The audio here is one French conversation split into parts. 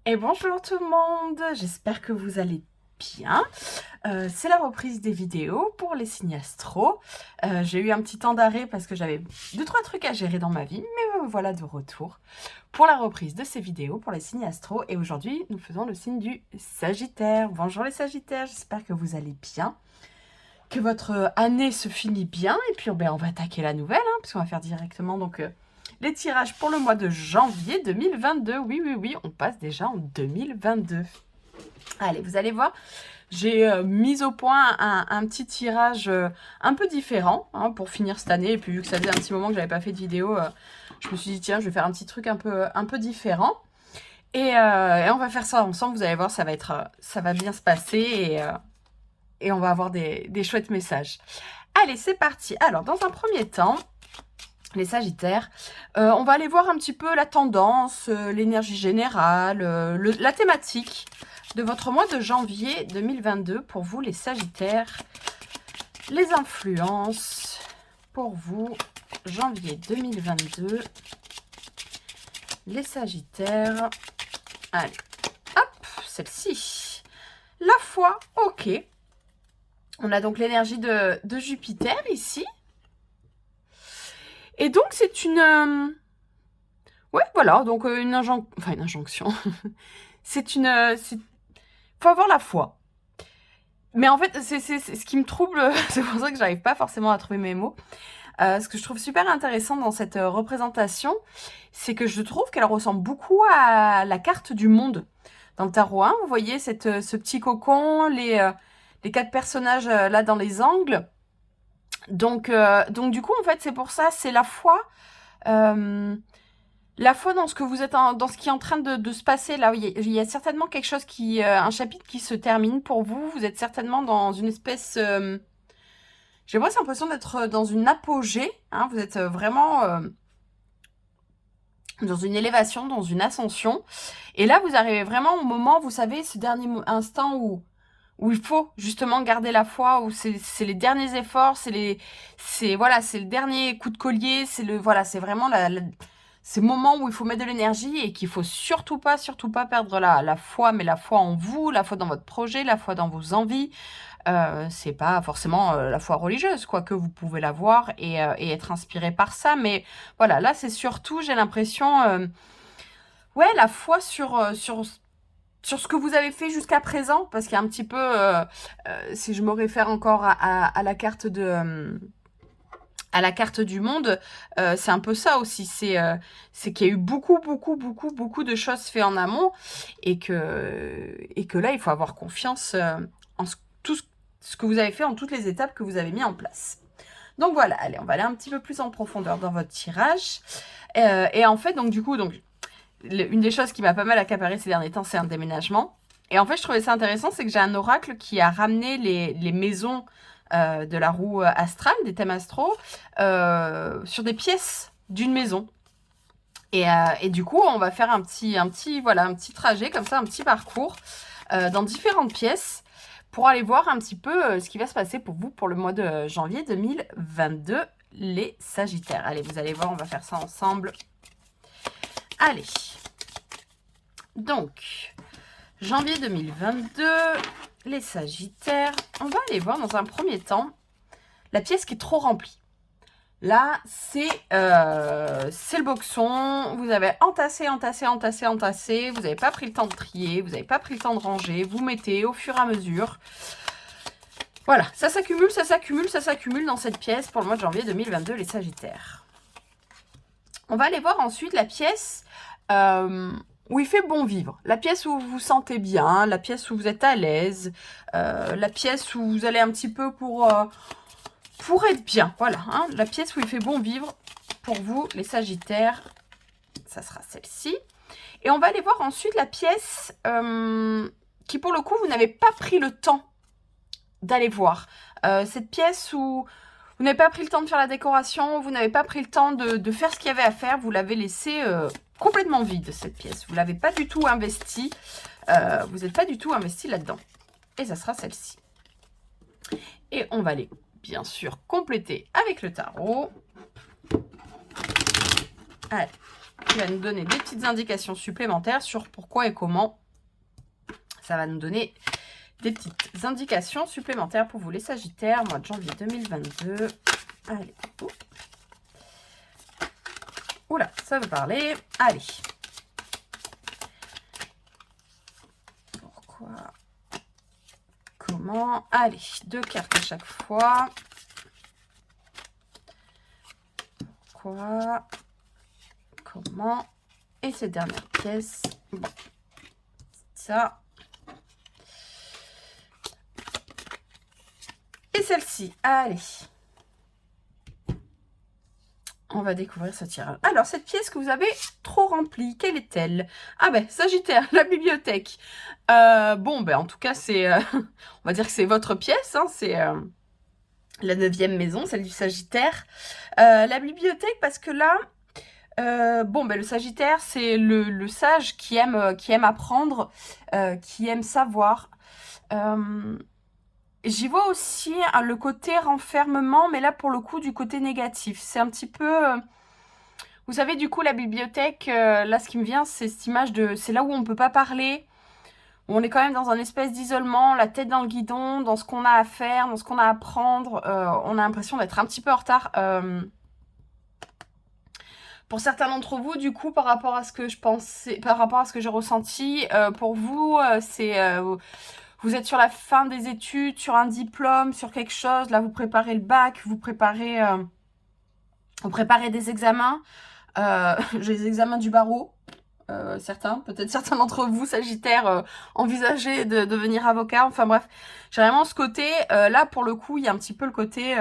Et bonjour tout le monde, j'espère que vous allez bien. C'est la reprise des vidéos pour les signes astro. J'ai eu un petit temps d'arrêt parce que j'avais 2-3 trucs à gérer dans ma vie, mais me voilà de retour pour la reprise de ces vidéos pour les signes astro. Et aujourd'hui, nous faisons le signe du Sagittaire. Bonjour les Sagittaires, j'espère que vous allez bien, que votre année se finit bien. Et puis on va attaquer la nouvelle, parce qu'on va faire directement donc... les tirages pour le mois de janvier 2022. Oui, on passe déjà en 2022. Allez, vous allez voir, j'ai mis au point un petit tirage un peu différent pour finir cette année. Et puis vu que ça faisait un petit moment que j'avais pas fait de vidéo, je me suis dit tiens, je vais faire un petit truc un peu différent. Et on va faire ça ensemble, vous allez voir, ça va bien se passer et on va avoir des chouettes messages. Allez, c'est parti. Alors, dans un premier temps, les Sagittaires, on va aller voir un petit peu la tendance, l'énergie générale, la thématique de votre mois de janvier 2022 pour vous les Sagittaires. Les influences pour vous, janvier 2022. Les Sagittaires. Allez, hop, celle-ci. La foi, ok. On a donc l'énergie de Jupiter ici. Et donc, c'est une... ouais, voilà, donc une injonction. C'est une... faut avoir la foi. Mais en fait, c'est ce qui me trouble, c'est pour ça que j'arrive pas forcément à trouver mes mots. Ce que je trouve super intéressant dans cette représentation, c'est que je trouve qu'elle ressemble beaucoup à la carte du monde. Dans le tarot 1, vous voyez ce petit cocon, les 4 personnages là dans les angles. Donc du coup, en fait, c'est pour ça, c'est la foi dans ce que vous êtes, dans ce qui est en train de se passer là. Il y a certainement quelque chose un chapitre qui se termine pour vous. Vous êtes certainement dans une espèce, j'ai presque l'impression d'être dans une apogée. Vous êtes vraiment dans une élévation, dans une ascension. Et là, vous arrivez vraiment au moment, vous savez, ce dernier instant où il faut justement garder la foi, où c'est les derniers efforts, c'est le dernier coup de collier, c'est vraiment ces moments où il faut mettre de l'énergie et qu'il faut surtout pas perdre la foi, mais la foi en vous, la foi dans votre projet, la foi dans vos envies. C'est pas forcément la foi religieuse, quoique vous pouvez l'avoir et être inspiré par ça, mais voilà, là c'est surtout, j'ai l'impression, ouais, la foi sur ce que vous avez fait jusqu'à présent, parce qu'il y a un petit peu, si je me réfère encore à la carte à la carte du monde, c'est un peu ça aussi, c'est qu'il y a eu beaucoup de choses faites en amont et que là, il faut avoir confiance en tout ce que vous avez fait, en toutes les étapes que vous avez mis en place. Donc voilà, allez, on va aller un petit peu plus en profondeur dans votre tirage. Et en fait, donc du coup, une des choses qui m'a pas mal accaparé ces derniers temps, c'est un déménagement. Et en fait, je trouvais ça intéressant, c'est que j'ai un oracle qui a ramené les maisons de la roue astrale, des thèmes astro, sur des pièces d'une maison. Et du coup, on va faire un petit trajet, comme ça, un petit parcours dans différentes pièces pour aller voir un petit peu ce qui va se passer pour vous pour le mois de janvier 2022, les Sagittaires. Allez, vous allez voir, on va faire ça ensemble. Allez, donc, janvier 2022, les Sagittaires, on va aller voir dans un premier temps la pièce qui est trop remplie. Là, c'est le boxon, vous avez entassé, vous n'avez pas pris le temps de trier, vous n'avez pas pris le temps de ranger, vous mettez au fur et à mesure. Voilà, ça s'accumule dans cette pièce pour le mois de janvier 2022, les Sagittaires. On va aller voir ensuite la pièce où il fait bon vivre, la pièce où vous vous sentez bien, la pièce où vous êtes à l'aise, la pièce où vous allez un petit peu pour être bien, voilà, la pièce où il fait bon vivre pour vous, les Sagittaires, ça sera celle-ci. Et on va aller voir ensuite la pièce qui, pour le coup, vous n'avez pas pris le temps d'aller voir. Cette pièce où vous n'avez pas pris le temps de faire la décoration, vous n'avez pas pris le temps de faire ce qu'il y avait à faire, vous l'avez laissée complètement vide, cette pièce. Vous ne l'avez pas du tout investie, vous n'êtes pas du tout investi là-dedans. Et ça sera celle-ci. Et on va aller, bien sûr, compléter avec le tarot. Allez, qui va nous donner des petites indications supplémentaires sur pourquoi et comment. Ça va nous donner des petites indications supplémentaires pour vous les Sagittaires, mois de janvier 2022. Allez, oula, ça veut parler. Allez. Pourquoi? Comment? Allez, 2 cartes à chaque fois. Pourquoi? Comment? Et cette dernière pièce. Bon. Ça. Et celle-ci. Allez. On va découvrir ce tirage. Alors, cette pièce que vous avez trop remplie, quelle est-elle? Ah ben, Sagittaire, la bibliothèque. Bon, ben en tout cas, c'est... on va dire que c'est votre pièce, hein, c'est la 9e maison, celle du Sagittaire. La bibliothèque, parce que là... bon, ben le Sagittaire, c'est le sage qui aime apprendre, qui aime savoir. J'y vois aussi le côté renfermement, mais là, pour le coup, du côté négatif. C'est un petit peu... vous savez, du coup, la bibliothèque, là, ce qui me vient, c'est cette image de... C'est là où on ne peut pas parler, où on est quand même dans un espèce d'isolement, la tête dans le guidon, dans ce qu'on a à faire, dans ce qu'on a à apprendre. On a l'impression d'être un petit peu en retard. Pour certains d'entre vous, du coup, par rapport à ce que je pensais, par rapport à ce que j'ai ressenti, pour vous, c'est... vous êtes sur la fin des études, sur un diplôme, sur quelque chose. Là, vous préparez le bac, vous préparez des examens. J'ai les examens du barreau. Peut-être certains d'entre vous, Sagittaires, envisager de devenir avocat. Enfin bref, j'ai vraiment ce côté. Là, pour le coup, il y a un petit peu le côté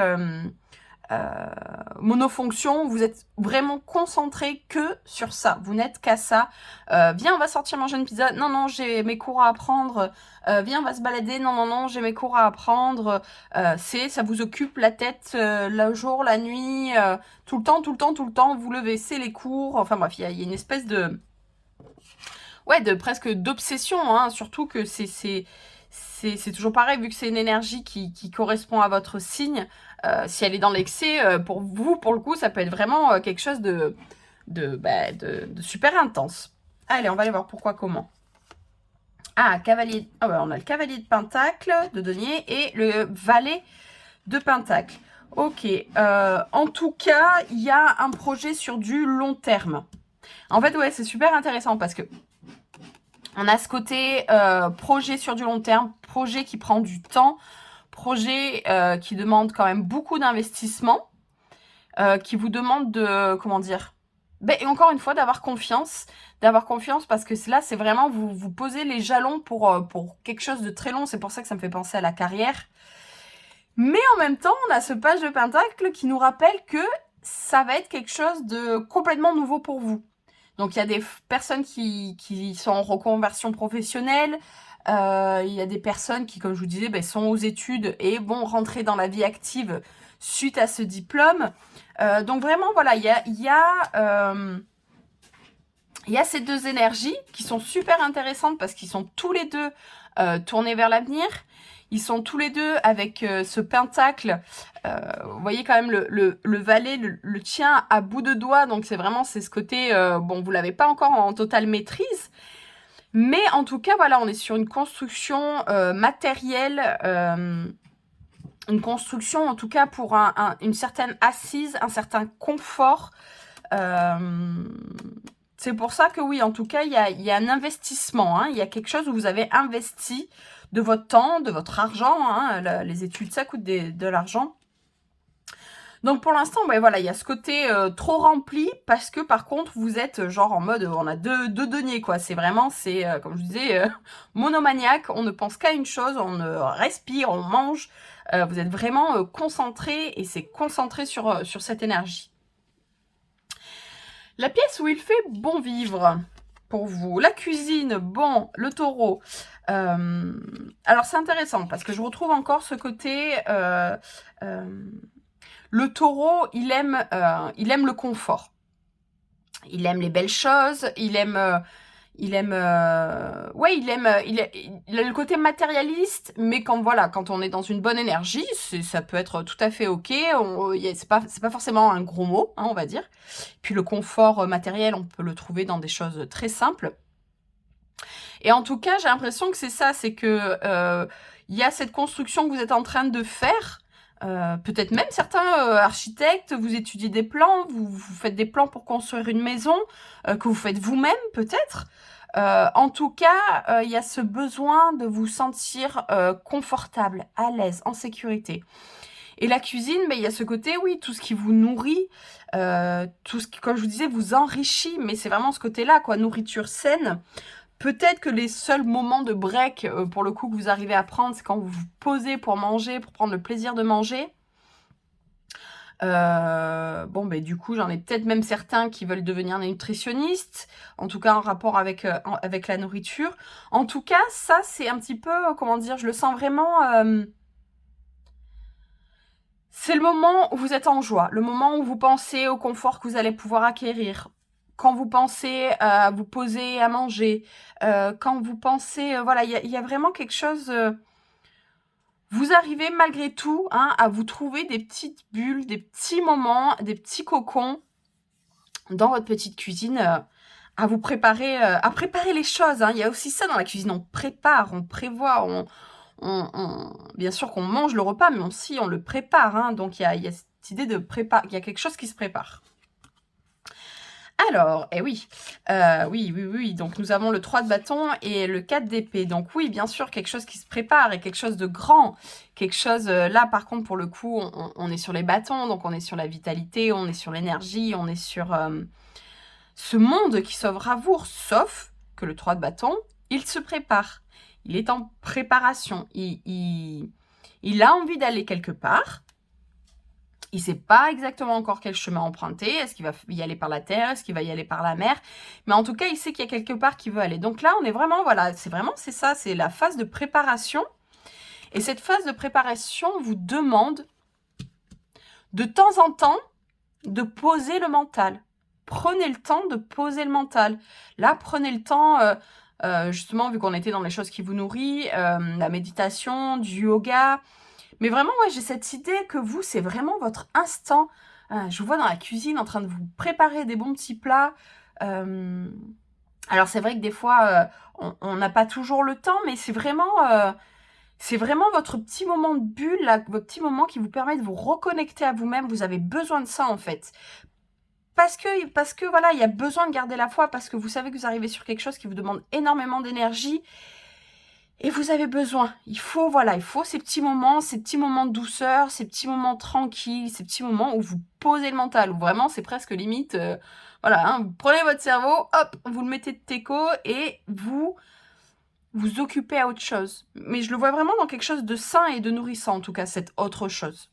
monofonction. Vous êtes vraiment concentré que sur ça. Vous n'êtes qu'à ça. Viens, on va sortir manger une pizza. Non, non, j'ai mes cours à apprendre. Viens, on va se balader. Non, non, non, j'ai mes cours à apprendre. Ça vous occupe la tête le jour, la nuit, tout le temps, tout le temps, tout le temps. Vous levez, c'est les cours. Enfin bref, il y a une espèce de... Ouais, presque d'obsession, hein, surtout que c'est toujours pareil, vu que c'est une énergie qui correspond à votre signe. Si elle est dans l'excès, pour vous, pour le coup, ça peut être vraiment quelque chose de super intense. Allez, on va aller voir pourquoi, comment. Ah, cavalier. Ah ouais, on a le cavalier de Pentacle, de denier, et le valet de Pentacle. Ok. En tout cas, il y a un projet sur du long terme. En fait, ouais, c'est super intéressant parce que on a ce côté projet sur du long terme, projet qui prend du temps, projet qui demande quand même beaucoup d'investissement, qui vous demande de, comment dire, et encore une fois, d'avoir confiance parce que là, c'est vraiment, vous posez les jalons pour quelque chose de très long. C'est pour ça que ça me fait penser à la carrière. Mais en même temps, on a ce page de Pentacle qui nous rappelle que ça va être quelque chose de complètement nouveau pour vous. Donc, il y a des personnes qui sont en reconversion professionnelle. Il y a des personnes qui, comme je vous disais, sont aux études et vont rentrer dans la vie active suite à ce diplôme. Donc, vraiment, voilà, il y a ces deux énergies qui sont super intéressantes parce qu'ils sont tous les deux tournés vers l'avenir. Ils sont tous les deux avec ce pentacle. Vous voyez quand même le valet le tient à bout de doigts. Donc c'est ce côté, bon, vous l'avez pas encore en totale maîtrise. Mais en tout cas, voilà, on est sur une construction matérielle. Une construction, en tout cas, pour une certaine assise, un certain confort. C'est pour ça que oui, en tout cas, il y a un investissement. Hein, il y a quelque chose où vous avez investi de votre temps, de votre argent. Hein, les études, ça coûte de l'argent. Donc pour l'instant, voilà, il y a ce côté trop rempli parce que par contre, vous êtes genre en mode, on a deux deniers, quoi. C'est vraiment, comme je disais, monomaniaque. On ne pense qu'à une chose, on respire, on mange. Vous êtes vraiment concentré et c'est concentré sur cette énergie. La pièce où il fait bon vivre pour vous. La cuisine, bon, le taureau. Alors c'est intéressant parce que je retrouve encore ce côté... le taureau, il aime le confort. Il aime les belles choses, il aime Il aime, ouais, il a le côté matérialiste, mais quand on est dans une bonne énergie, ça peut être tout à fait ok. C'est pas forcément un gros mot, hein, on va dire. Puis le confort matériel, on peut le trouver dans des choses très simples. Et en tout cas, j'ai l'impression que c'est ça, c'est que il y a cette construction que vous êtes en train de faire. Peut-être même certains architectes, vous étudiez des plans, vous faites des plans pour construire une maison, que vous faites vous-même peut-être. En tout cas, il y a ce besoin de vous sentir confortable, à l'aise, en sécurité. Et la cuisine, il y a ce côté, oui, tout ce qui vous nourrit, tout ce qui, comme je vous disais, vous enrichit, mais c'est vraiment ce côté-là, quoi, nourriture saine. Peut-être que les seuls moments de break, pour le coup, que vous arrivez à prendre, c'est quand vous vous posez pour manger, pour prendre le plaisir de manger. Du coup, j'en ai peut-être même certains qui veulent devenir nutritionnistes, en tout cas en rapport avec la nourriture. En tout cas, ça, c'est un petit peu, comment dire, je le sens vraiment... c'est le moment où vous êtes en joie, le moment où vous pensez au confort que vous allez pouvoir acquérir. Quand vous pensez à vous poser à manger, quand vous pensez... voilà, il y a vraiment quelque chose... vous arrivez malgré tout à vous trouver des petites bulles, des petits moments, des petits cocons dans votre petite cuisine à vous préparer, à préparer les choses. Il y a aussi ça dans la cuisine, on prépare, on prévoit, bien sûr qu'on mange le repas, mais aussi on le prépare. Donc il y a cette idée de préparer, il y a quelque chose qui se prépare. Alors, oui, oui, donc nous avons le 3 de bâton et le 4 d'épée. Donc oui, bien sûr, quelque chose qui se prépare et quelque chose de grand. Quelque chose, là par contre, pour le coup, on est sur les bâtons, donc on est sur la vitalité, on est sur l'énergie, on est sur ce monde qui s'ouvre à vous, sauf que le 3 de bâton, il se prépare. Il est en préparation. Il a envie d'aller quelque part. Il ne sait pas exactement encore quel chemin emprunter. Est-ce qu'il va y aller par la terre? Est-ce qu'il va y aller par la mer? Mais en tout cas, il sait qu'il y a quelque part qu'il veut aller. Donc là, on est vraiment, voilà, c'est ça, c'est la phase de préparation. Et cette phase de préparation vous demande de temps en temps de poser le mental. Prenez le temps de poser le mental. Là, prenez le temps, justement, vu qu'on était dans les choses qui vous nourrissent, la méditation, du yoga. Mais vraiment, ouais, j'ai cette idée que vous, c'est vraiment votre instant. Je vous vois dans la cuisine en train de vous préparer des bons petits plats. Alors, c'est vrai que des fois, on n'a pas toujours le temps, mais c'est vraiment votre petit moment de bulle, là, votre petit moment qui vous permet de vous reconnecter à vous-même. Vous avez besoin de ça, en fait. Parce que voilà, il y a besoin de garder la foi, parce que vous savez que vous arrivez sur quelque chose qui vous demande énormément d'énergie. Et vous avez besoin, il faut ces petits moments de douceur, ces petits moments tranquilles, ces petits moments où vous posez le mental, où vraiment c'est presque limite, vous prenez votre cerveau, hop, vous le mettez de teco et vous occupez à autre chose. Mais je le vois vraiment dans quelque chose de sain et de nourrissant, en tout cas, cette autre chose.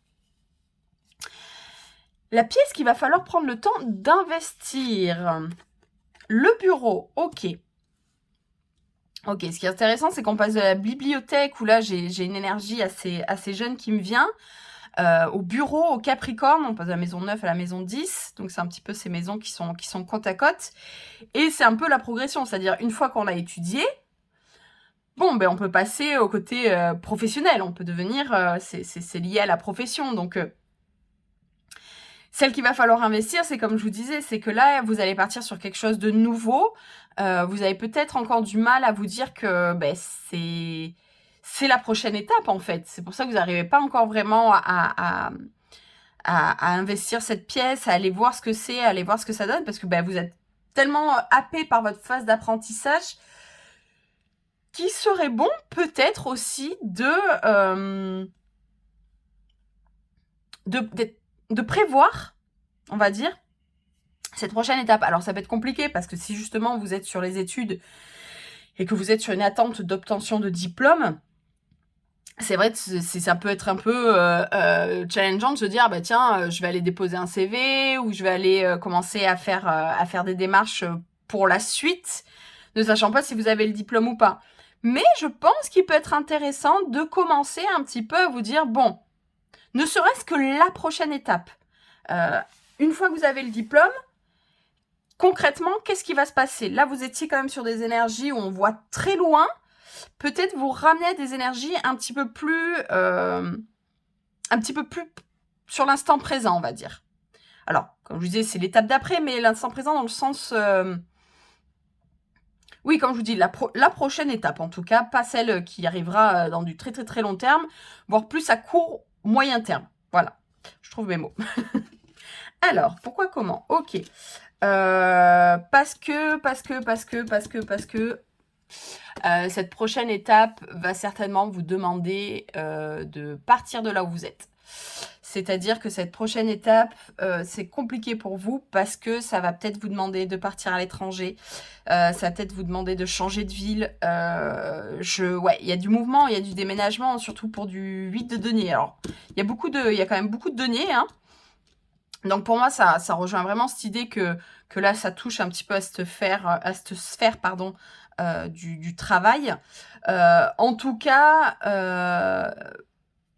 La pièce qu'il va falloir prendre le temps d'investir. Le bureau, ok. Ok, ce qui est intéressant, c'est qu'on passe de la bibliothèque, où là, j'ai une énergie assez jeune qui me vient, au bureau, au Capricorne, on passe de la maison 9 à la maison 10, donc c'est un petit peu ces maisons qui sont côte à côte, et c'est un peu la progression, c'est-à-dire une fois qu'on a étudié, on peut passer au côté professionnel, on peut devenir, c'est lié à la profession, donc... celle qu'il va falloir investir, c'est comme je vous disais, c'est que là, vous allez partir sur quelque chose de nouveau. Vous avez peut-être encore du mal à vous dire que c'est la prochaine étape, en fait. C'est pour ça que vous n'arrivez pas encore vraiment à investir cette pièce, à aller voir ce que c'est, à aller voir ce que ça donne, parce que vous êtes tellement happé par votre phase d'apprentissage qu'il serait bon, peut-être aussi, de prévoir, on va dire, cette prochaine étape. Alors, ça peut être compliqué parce que si justement vous êtes sur les études et que vous êtes sur une attente d'obtention de diplôme, c'est vrai que ça peut être un peu challengeant de se dire, tiens, je vais aller déposer un CV ou je vais aller commencer à faire des démarches pour la suite, ne sachant pas si vous avez le diplôme ou pas. Mais je pense qu'il peut être intéressant de commencer un petit peu à vous dire, bon, ne serait-ce que la prochaine étape. Une fois que vous avez le diplôme, concrètement, qu'est-ce qui va se passer? Là, vous étiez quand même sur des énergies où on voit très loin. Peut-être vous ramener à des énergies un petit peu plus sur l'instant présent, on va dire. Alors, comme je vous disais, c'est l'étape d'après, mais l'instant présent dans le sens... oui, comme je vous dis, la prochaine étape, en tout cas, pas celle qui arrivera dans du très très très long terme, voire plus à court, moyen terme. Voilà, je trouve mes mots. Alors, pourquoi, comment? Ok. Parce que cette prochaine étape va certainement vous demander de partir de là où vous êtes. C'est-à-dire que cette prochaine étape, c'est compliqué pour vous parce que ça va peut-être vous demander de partir à l'étranger. Ça va peut-être vous demander de changer de ville. Ouais, il y a du mouvement, il y a du déménagement, surtout pour du 8 de denier. Alors, il y a quand même beaucoup de deniers, hein. Donc pour moi, ça rejoint vraiment cette idée que là, ça touche un petit peu à cette sphère pardon, du travail. En tout cas,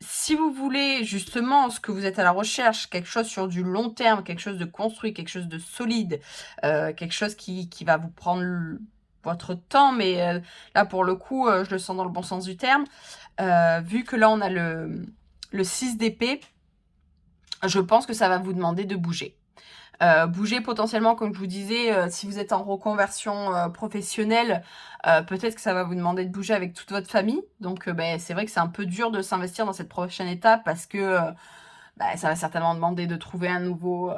si vous voulez justement ce que vous êtes à la recherche, quelque chose sur du long terme, quelque chose de construit, quelque chose de solide, quelque chose qui va vous prendre votre temps, mais là pour le coup, je le sens dans le bon sens du terme, vu que là on a le 6 d'épée, je pense que ça va vous demander de bouger. Bouger potentiellement, comme je vous disais, si vous êtes en reconversion professionnelle, peut-être que ça va vous demander de bouger avec toute votre famille. Donc c'est vrai que c'est un peu dur de s'investir dans cette prochaine étape parce que ça va certainement demander de trouver un nouveau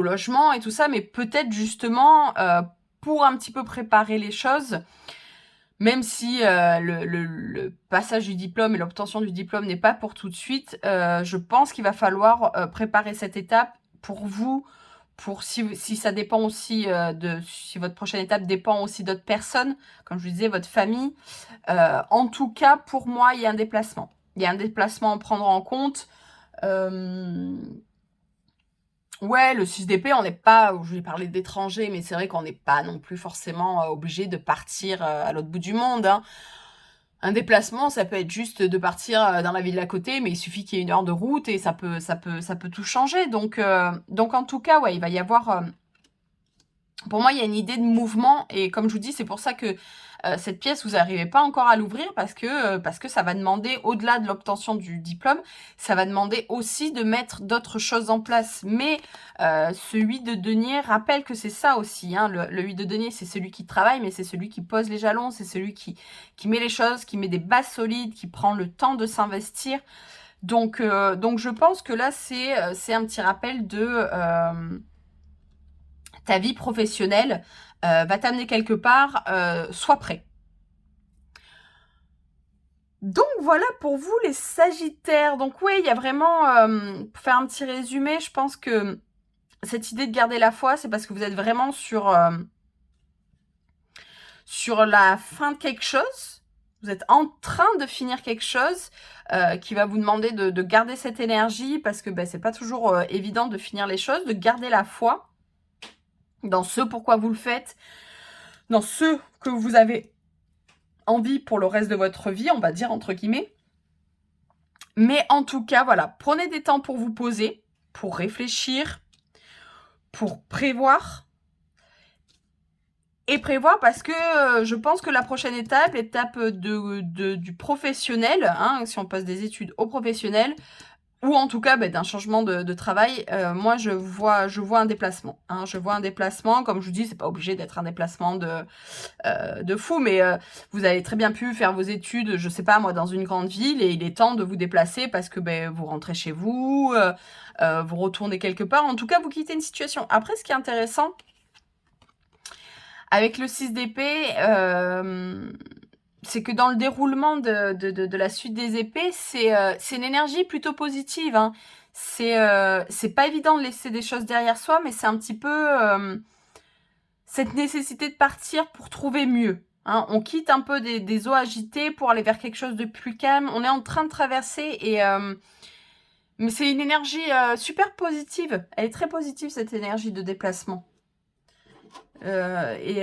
logement et tout ça, mais peut-être justement pour un petit peu préparer les choses, même si le passage du diplôme et l'obtention du diplôme n'est pas pour tout de suite, je pense qu'il va falloir préparer cette étape pour vous, pour si ça dépend aussi si votre prochaine étape dépend aussi d'autres personnes, comme je vous disais, votre famille. En tout cas, pour moi, il y a un déplacement. Il y a un déplacement à prendre en compte. Ouais, le 6 d'épée, on n'est pas, je vais parler d'étrangers, mais c'est vrai qu'on n'est pas non plus forcément obligé de partir à l'autre bout du monde, hein. Un déplacement, ça peut être juste de partir dans la ville d'à côté, mais il suffit qu'il y ait 1 heure de route et ça peut tout changer. Donc en tout cas, ouais, il va y avoir... pour moi, il y a une idée de mouvement et comme je vous dis, c'est pour ça que cette pièce, vous n'arrivez pas encore à l'ouvrir parce que ça va demander, au-delà de l'obtention du diplôme, ça va demander aussi de mettre d'autres choses en place. Mais ce 8 de denier rappelle que c'est ça aussi, hein. Le 8 de denier, c'est celui qui travaille, mais c'est celui qui pose les jalons, c'est celui qui met les choses, qui met des bases solides, qui prend le temps de s'investir. Donc je pense que là, c'est un petit rappel de... ta vie professionnelle va t'amener quelque part, sois prêt. Donc voilà pour vous les Sagittaires. Donc oui, il y a vraiment, pour faire un petit résumé, je pense que cette idée de garder la foi, c'est parce que vous êtes vraiment sur la fin de quelque chose. Vous êtes en train de finir quelque chose qui va vous demander de garder cette énergie parce que c'est pas toujours évident de finir les choses, de garder la foi dans ce pourquoi vous le faites, dans ce que vous avez envie pour le reste de votre vie, on va dire entre guillemets. Mais en tout cas, voilà, prenez des temps pour vous poser, pour réfléchir, pour prévoir. Et prévoir parce que je pense que la prochaine étape, l'étape du professionnel, hein, si on passe des études au professionnel, ou en tout cas d'un changement de travail, moi je vois un déplacement, hein. Je vois un déplacement, comme je vous dis, c'est pas obligé d'être un déplacement de fou, mais vous avez très bien pu faire vos études, je sais pas moi, dans une grande ville, et il est temps de vous déplacer parce que vous rentrez chez vous, vous retournez quelque part, en tout cas vous quittez une situation. Après, ce qui est intéressant, avec le 6 d'épée, c'est que dans le déroulement de la suite des épées, c'est une énergie plutôt positive, hein. C'est pas évident de laisser des choses derrière soi, mais c'est un petit peu cette nécessité de partir pour trouver mieux, hein. On quitte un peu des eaux agitées pour aller vers quelque chose de plus calme. On est en train de traverser mais c'est une énergie super positive. Elle est très positive, cette énergie de déplacement. Et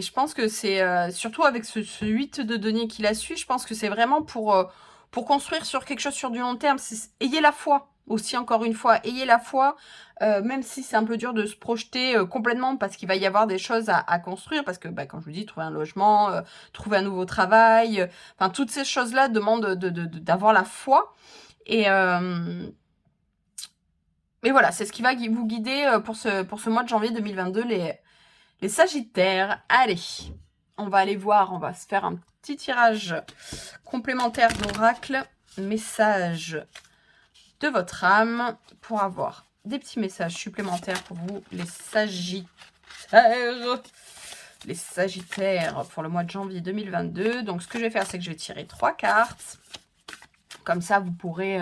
je pense que c'est surtout avec ce 8 de denier qui la suit, je pense que c'est vraiment pour construire sur quelque chose sur du long terme. Ayez la foi. Aussi, encore une fois, ayez la foi, même si c'est un peu dur de se projeter complètement parce qu'il va y avoir des choses à construire, parce que, bah, comme je vous dis, trouver un logement, trouver un nouveau travail, enfin, toutes ces choses-là demandent d'avoir la foi. Et voilà, c'est ce qui va vous guider pour ce mois de janvier 2022, les Sagittaires. Allez, on va aller voir, on va se faire un petit tirage complémentaire d'oracle, message de votre âme pour avoir des petits messages supplémentaires pour vous, les Sagittaires. Les Sagittaires pour le mois de janvier 2022. Donc, ce que je vais faire, c'est que je vais tirer 3 cartes. Comme ça, vous pourrez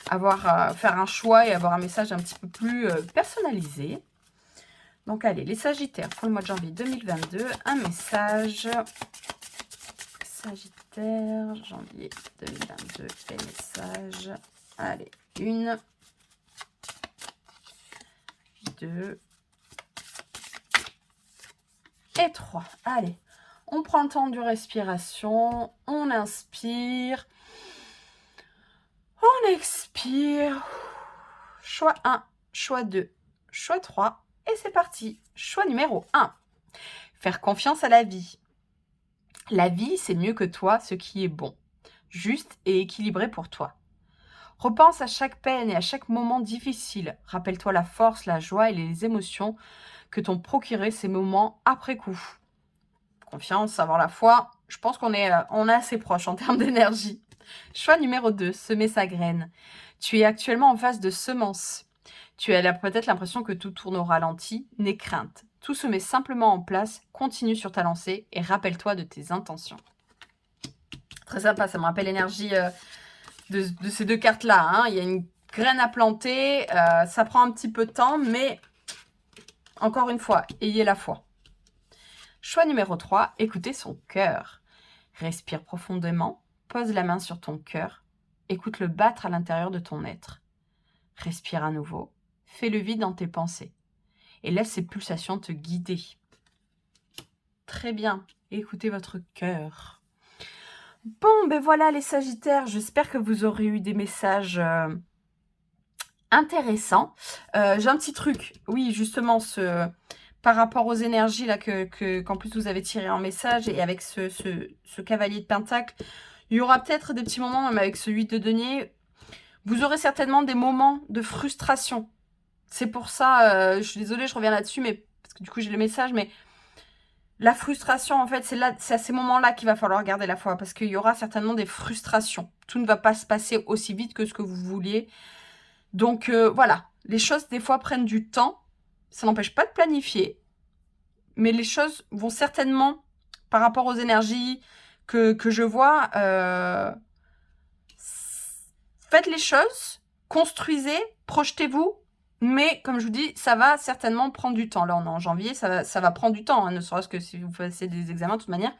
faire un choix et avoir un message un petit peu plus personnalisé. Donc, allez, les Sagittaires pour le mois de janvier 2022. Un message. Sagittaire, janvier 2022, les messages. Allez, 1, 2 et 3. Allez, on prend le temps de respiration, on inspire, on expire. Choix 1, choix 2, choix 3 et c'est parti. Choix numéro 1, faire confiance à la vie. La vie, c'est mieux que toi ce qui est bon, juste et équilibré pour toi. Repense à chaque peine et à chaque moment difficile. Rappelle-toi la force, la joie et les émotions que t'ont procuré ces moments après coup. Confiance, avoir la foi, je pense qu'on est assez proche en termes d'énergie. Choix numéro 2, semer sa graine. Tu es actuellement en phase de semence. Tu as peut-être l'impression que tout tourne au ralenti, n'aie crainte. Tout se met simplement en place, continue sur ta lancée et rappelle-toi de tes intentions. Très sympa, ça me rappelle l'énergie de ces deux cartes-là. Hein. Il y a une graine à planter, ça prend un petit peu de temps, mais encore une fois, ayez la foi. Choix numéro 3, écoutez son cœur. Respire profondément, pose la main sur ton cœur, écoute-le battre à l'intérieur de ton être. Respire à nouveau, fais le vide dans tes pensées et laisse ces pulsations te guider. Très bien, écoutez votre cœur. Bon, ben voilà les Sagittaires, j'espère que vous aurez eu des messages intéressants. J'ai un petit truc, oui, justement, par rapport aux énergies là qu'en plus vous avez tiré en message et avec ce cavalier de pentacle, il y aura peut-être des petits moments, même avec ce 8 de denier, vous aurez certainement des moments de frustration. C'est pour ça, je suis désolée, je reviens là-dessus, mais parce que du coup j'ai le message, mais la frustration, en fait, c'est à ces moments-là qu'il va falloir garder la foi, parce qu'il y aura certainement des frustrations. Tout ne va pas se passer aussi vite que ce que vous vouliez. Donc, voilà. Les choses, des fois, prennent du temps. Ça n'empêche pas de planifier. Mais les choses vont certainement, par rapport aux énergies que je vois, faites les choses, construisez, projetez-vous. Mais, comme je vous dis, ça va certainement prendre du temps. Là, on est en janvier, ça va prendre du temps, hein, ne serait-ce que si vous passez des examens, de toute manière,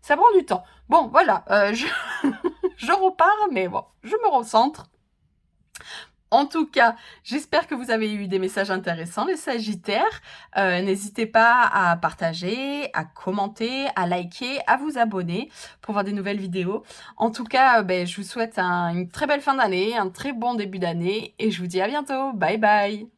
ça prend du temps. Bon, voilà, je repars, mais bon, je me recentre. En tout cas, j'espère que vous avez eu des messages intéressants, les Sagittaires. N'hésitez pas à partager, à commenter, à liker, à vous abonner pour voir des nouvelles vidéos. En tout cas, je vous souhaite une très belle fin d'année, un très bon début d'année et je vous dis à bientôt. Bye bye!